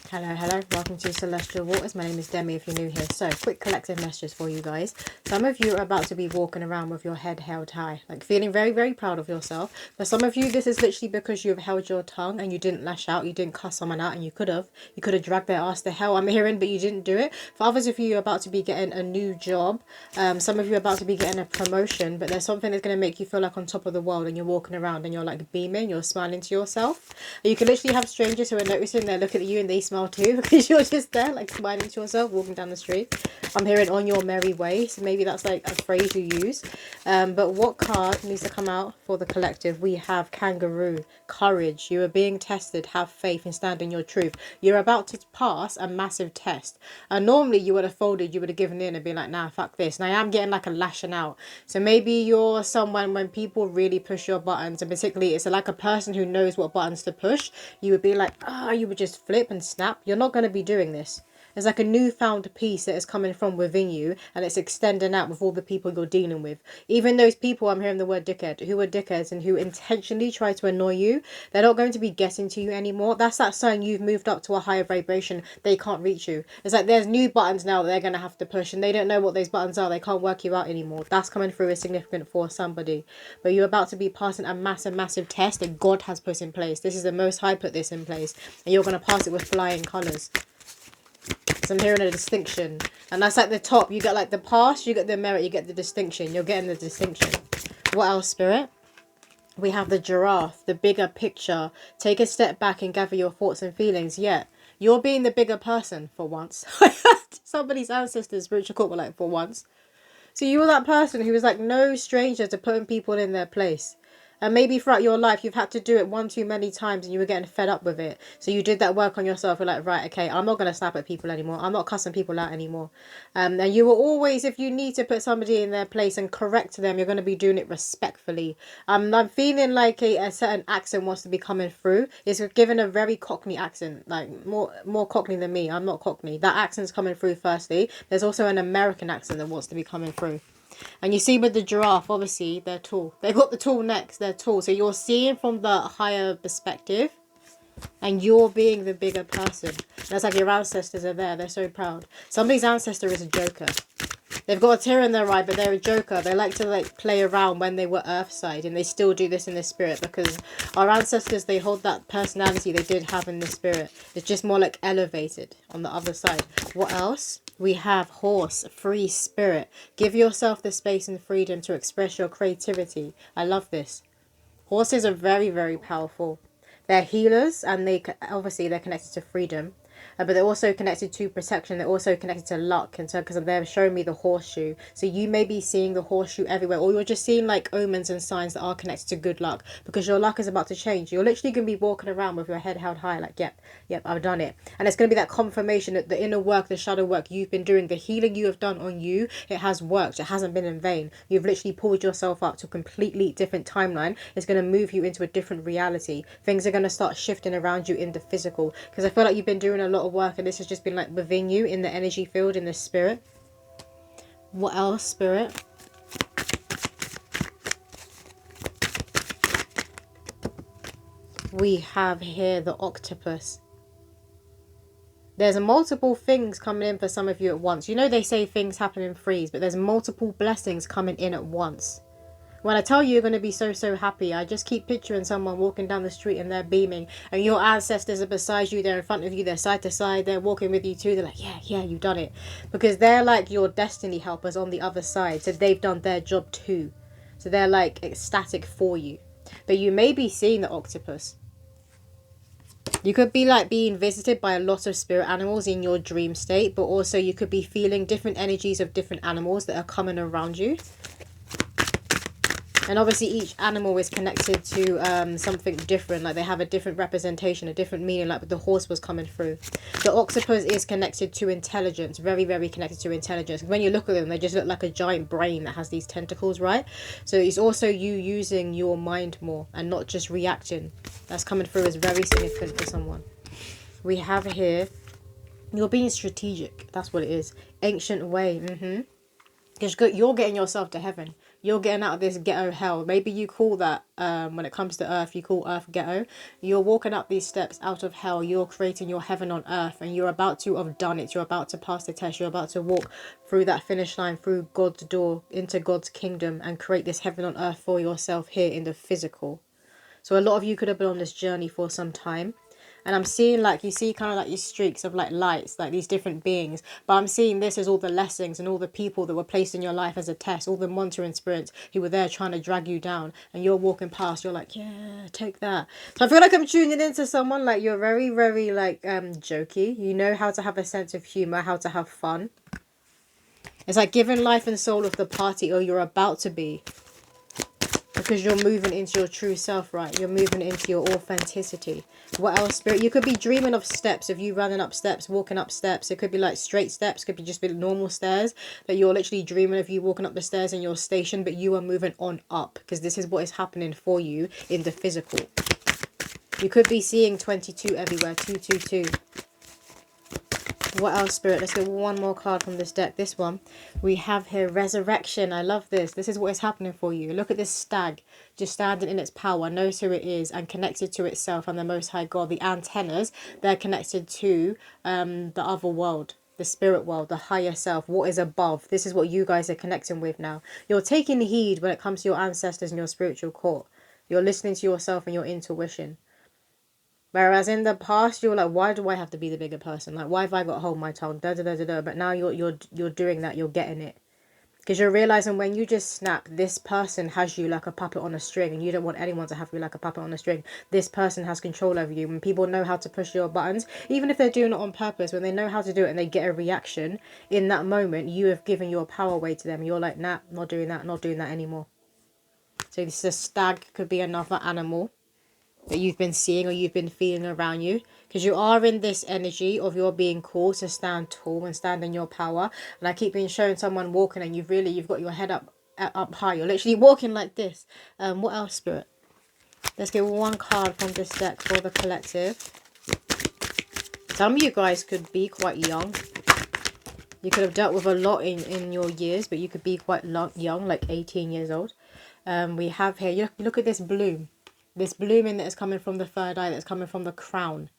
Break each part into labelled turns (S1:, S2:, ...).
S1: Hello, welcome to Celestial Waters. My name is Demi if you're new here. So, quick collective messages for you guys. Some of you are about to be walking around with your head held high, like feeling very, very proud of yourself. For some of you, this is literally because you've held your tongue and you didn't lash out, you didn't cuss someone out, and you could have. You could have dragged their ass to hell, I'm hearing, but you didn't do it. For others of you, you're about to be getting a new job. Some of you are about to be getting a promotion, but there's something that's going to make you feel like on top of the world and you're walking around and you're like beaming, you're smiling to yourself. You can literally have strangers who are noticing, they're looking at you and they smile too because you're just there like smiling to yourself walking down the street. I'm hearing on your merry way, so maybe that's like a phrase you use. But what card needs to come out for the collective? We have kangaroo, courage. You are being tested. Have faith and stand in your truth. You're about to pass a massive test, and normally you would have folded, you would have given in and been like, nah, fuck this. And I am getting like a lashing out. So maybe you're someone, when people really push your buttons, and particularly it's like a person who knows what buttons to push, you would be like, you would just flip and snap. You're not going to be doing this. It's like a newfound peace that is coming from within you, and it's extending out with all the people you're dealing with. Even those people, I'm hearing the word dickhead, who are dickheads and who intentionally try to annoy you, they're not going to be getting to you anymore. That's that sign you've moved up to a higher vibration. They can't reach you. It's like there's new buttons now that they're going to have to push, and they don't know what those buttons are. They can't work you out anymore. That's coming through as significant for somebody. But you're about to be passing a massive test that God has put in place. This is the Most High put this in place, and you're going to pass it with flying colours. So I'm hearing a distinction, and that's like the top. You get like the pass, you get the merit, you get the distinction. You're getting the distinction. What else, Spirit? We have the giraffe, the bigger picture. Take a step back and gather your thoughts and feelings. Yeah, you're being the bigger person for once. Somebody's ancestors, spiritual court, were like, for once. So you were that person who was like no stranger to putting people in their place. And maybe throughout your life, you've had to do it one too many times and you were getting fed up with it. So you did that work on yourself. You're like, right, okay, I'm not going to snap at people anymore. I'm not cussing people out anymore. And you will always, if you need to put somebody in their place and correct them, you're going to be doing it respectfully. I'm feeling like a certain accent wants to be coming through. It's given a very Cockney accent, like more Cockney than me. I'm not Cockney. That accent's coming through firstly. There's also an American accent that wants to be coming through. And you see with the giraffe, obviously, they're tall. They've got the tall necks. They're tall. So you're seeing from the higher perspective. And you're being the bigger person. That's like your ancestors are there. They're so proud. Somebody's ancestor is a joker. They've got a tear in their eye, but they're a joker. They like to like play around when they were Earthside. And they still do this in the spirit. Because our ancestors, they hold that personality they did have in the spirit. It's just more like elevated on the other side. What else? We have horse, free spirit. Give yourself the space and freedom to express your creativity. I love this. Horses are very, very powerful. They're healers, and obviously they're connected to freedom. But they're also connected to protection. They're also connected to luck. And so, because they're showing me the horseshoe. So you may be seeing the horseshoe everywhere. Or you're just seeing like omens and signs that are connected to good luck. Because your luck is about to change. You're literally going to be walking around with your head held high. Like, yep, I've done it. And it's going to be that confirmation that the inner work, the shadow work you've been doing, the healing you have done on you, it has worked. It hasn't been in vain. You've literally pulled yourself up to a completely different timeline. It's going to move you into a different reality. Things are going to start shifting around you in the physical. Because I feel like you've been doing a lot of work, and this has just been like within you, in the energy field, in the spirit. What else, Spirit? We have here the octopus. There's multiple things coming in for some of you at once. You know they say things happen in threes, but there's multiple blessings coming in at once. When I tell you you're going to be so happy, I just keep picturing someone walking down the street and they're beaming. And your ancestors are beside you, they're in front of you, they're side to side, they're walking with you too. They're like, yeah, you've done it. Because they're like your destiny helpers on the other side. So they've done their job too. So they're like ecstatic for you. But you may be seeing the octopus. You could be like being visited by a lot of spirit animals in your dream state. But also you could be feeling different energies of different animals that are coming around you. And obviously each animal is connected to something different. Like they have a different representation, a different meaning. Like the horse was coming through. The octopus is connected to intelligence. Very, very connected to intelligence. When you look at them, they just look like a giant brain that has these tentacles, right? So it's also you using your mind more and not just reacting. That's coming through as very significant for someone. We have here, you're being strategic. That's what it is. Ancient way. Because you're getting yourself to heaven. You're getting out of this ghetto hell. Maybe you call that, when it comes to earth, you call earth ghetto. You're walking up these steps out of hell. You're creating your heaven on earth, and you're about to have done it. You're about to pass the test. You're about to walk through that finish line, through God's door, into God's kingdom, and create this heaven on earth for yourself here in the physical. So a lot of you could have been on this journey for some time. And I'm seeing, like, you see kind of like these streaks of like lights, like these different beings. But I'm seeing this as all the lessons and all the people that were placed in your life as a test, all the monitoring spirits who were there trying to drag you down. And you're walking past, you're like, yeah, take that. So I feel like I'm tuning into someone, like, you're very, very, like, jokey. You know how to have a sense of humor, how to have fun. It's like giving life and soul of the party, or you're about to be. Because you're moving into your true self, right? You're moving into your authenticity. What else, Spirit? You could be dreaming of steps, of you running up steps, walking up steps. It could be like straight steps. It could be just be normal stairs. That you're literally dreaming of you walking up the stairs in your station, but you are moving on up. Because this is what is happening for you in the physical. You could be seeing 22 everywhere. 222. What else, Spirit? Let's get one more card from this deck. This one. We have here resurrection. I love this. This is what is happening for you. Look at this stag just standing in its power, knows who it is, and connected to itself and the Most High God. The antennas, they're connected to the other world, the spirit world, the higher self, what is above. This is what you guys are connecting with now. You're taking heed when it comes to your ancestors and your spiritual court. You're listening to yourself and your intuition. Whereas in the past, you're like, why do I have to be the bigger person? Like, why have I got to hold my tongue? Da, da, da, da, da. But now you're doing that. You're getting it. Because you're realizing when you just snap, this person has you like a puppet on a string, and you don't want anyone to have you like a puppet on a string. This person has control over you. When people know how to push your buttons, even if they're doing it on purpose, when they know how to do it and they get a reaction, in that moment, you have given your power away to them. You're like, nah, not doing that anymore. So this is a stag, could be another animal that you've been seeing or you've been feeling around you, because you are in this energy of you're being called to stand tall and stand in your power. And I keep being showing someone walking, and you've got your head up high. You're literally walking like this. What else, Spirit? Let's get one card from this deck for the collective. Some of you guys could be quite young. You could have dealt with a lot in your years, but you could be quite young, like 18 years old. We have here, look at this bloom. This blooming that is coming from the third eye, that's coming from the crown.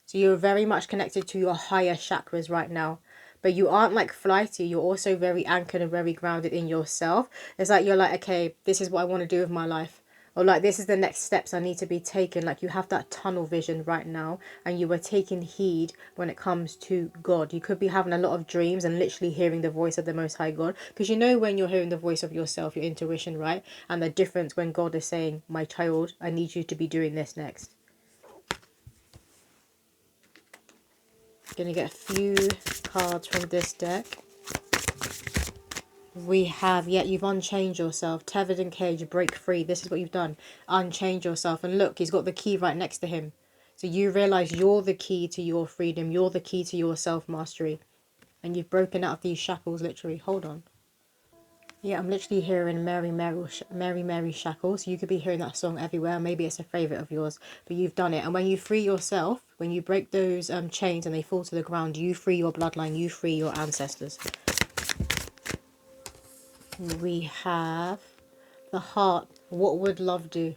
S1: So you're very much connected to your higher chakras right now. But you aren't like flighty. You're also very anchored and very grounded in yourself. It's like you're like, okay, this is what I want to do with my life. Or like, this is the next steps I need to be taken. Like, you have that tunnel vision right now, and you are taking heed when it comes to God. You could be having a lot of dreams and literally hearing the voice of the Most High God. Because you know when you're hearing the voice of yourself, your intuition, right? And the difference when God is saying, my child, I need you to be doing this next. Gonna get a few cards from this deck. We have, you've unchained yourself. Tethered and caged, break free. This is what you've done. Unchained yourself. And look, he's got the key right next to him. So you realize you're the key to your freedom. You're the key to your self-mastery. And you've broken out of these shackles, literally. Hold on. Yeah, I'm literally hearing Mary Mary Shackles. You could be hearing that song everywhere. Maybe it's a favourite of yours. But you've done it. And when you free yourself, when you break those chains and they fall to the ground, you free your bloodline. You free your ancestors. We have the heart. What would love do?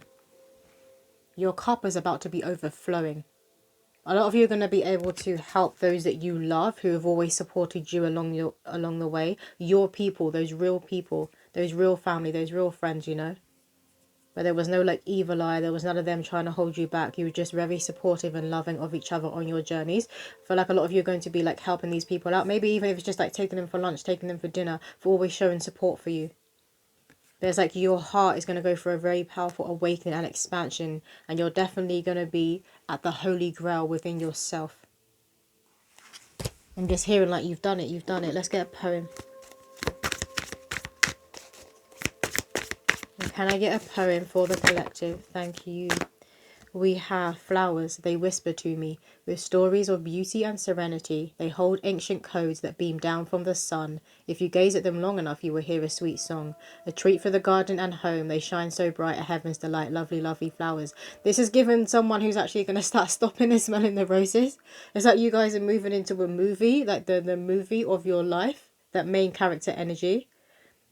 S1: Your cup is about to be overflowing. A lot of you are going to be able to help those that you love, who have always supported you along the way. Your people, those real family, those real friends, you know. Where there was no like evil eye, there was none of them trying to hold you back. You were just very supportive and loving of each other on your journeys. I feel like a lot of you are going to be like helping these people out. Maybe even if it's just like taking them for lunch, taking them for dinner, for always showing support for you. There's like your heart is going to go for a very powerful awakening and expansion. And you're definitely going to be at the holy grail within yourself. I'm just hearing like you've done it, you've done it. Let's get a poem. And can I get a poem for the collective? Thank you. We have flowers, they whisper to me, with stories of beauty and serenity. They hold ancient codes that beam down from the sun. If you gaze at them long enough, you will hear a sweet song. A treat for the garden and home, they shine so bright, a heaven's delight, lovely, lovely flowers. This is given someone who's actually going to start stopping and smelling the roses. It's like you guys are moving into a movie, like the movie of your life, that main character energy.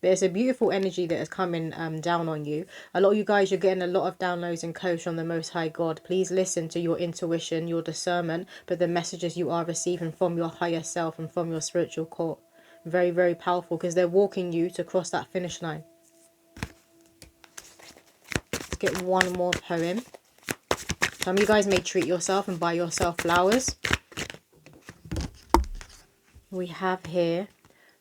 S1: But it's a beautiful energy that is coming down on you. A lot of you guys, you're getting a lot of downloads and coach from the Most High God. Please listen to your intuition, your discernment, but the messages you are receiving from your higher self and from your spiritual core. Very, very powerful, because they're walking you to cross that finish line. Let's get one more poem. Some of you guys may treat yourself and buy yourself flowers. We have here,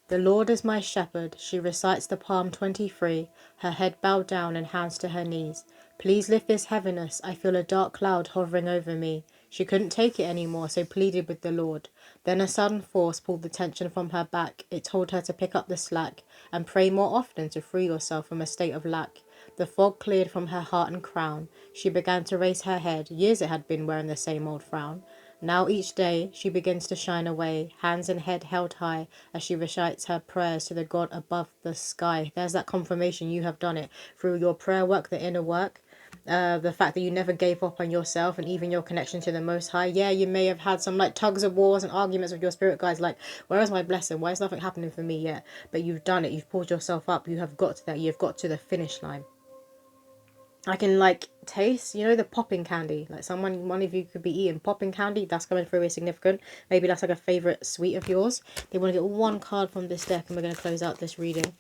S1: the Lord is my shepherd. She recites the Psalm 23, her head bowed down and hands to her knees. Please lift this heaviness. I feel a dark cloud hovering over me. She couldn't take it anymore, so pleaded with the Lord. Then a sudden force pulled the tension from her back. It told her to pick up the slack and pray more often to free yourself from a state of lack. The fog cleared from her heart and crown. She began to raise her head. Years it had been wearing the same old frown. Now each day she begins to shine away, hands and head held high as she recites her prayers to the God above the sky. There's that confirmation you have done it through your prayer work, the inner work. The fact that you never gave up on yourself and even your connection to the Most High. Yeah, you may have had some like tugs of wars and arguments with your spirit guides, like, where is my blessing? Why is nothing happening for me yet? But you've done it. You've pulled yourself up. You have got to that. You've got to the finish line. I can like taste, you know, the popping candy. Like one of you could be eating popping candy. That's coming through is significant. Maybe that's like a favourite sweet of yours. They want to get one card from this deck and we're going to close out this reading.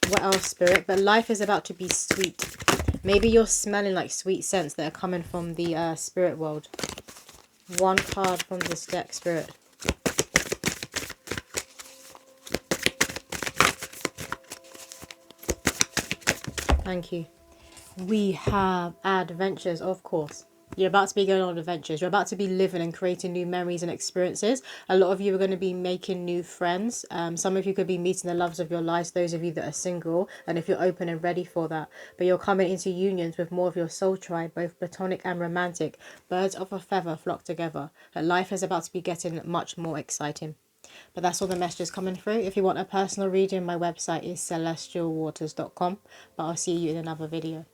S1: What else, Spirit? But life is about to be sweet. Maybe you're smelling like sweet scents that are coming from the spirit world. One card from this deck, Spirit. Thank you. We have adventures, of course. You're about to be going on adventures. You're about to be living and creating new memories and experiences. A lot of you are going to be making new friends. Some of you could be meeting the loves of your lives, those of you that are single, and if you're open and ready for that. But you're coming into unions with more of your soul tribe, both platonic and romantic. Birds of a feather flock together. Life is about to be getting much more exciting. But that's all the messages coming through. If you want a personal reading, my website is celestialwaters.com. But I'll see you in another video.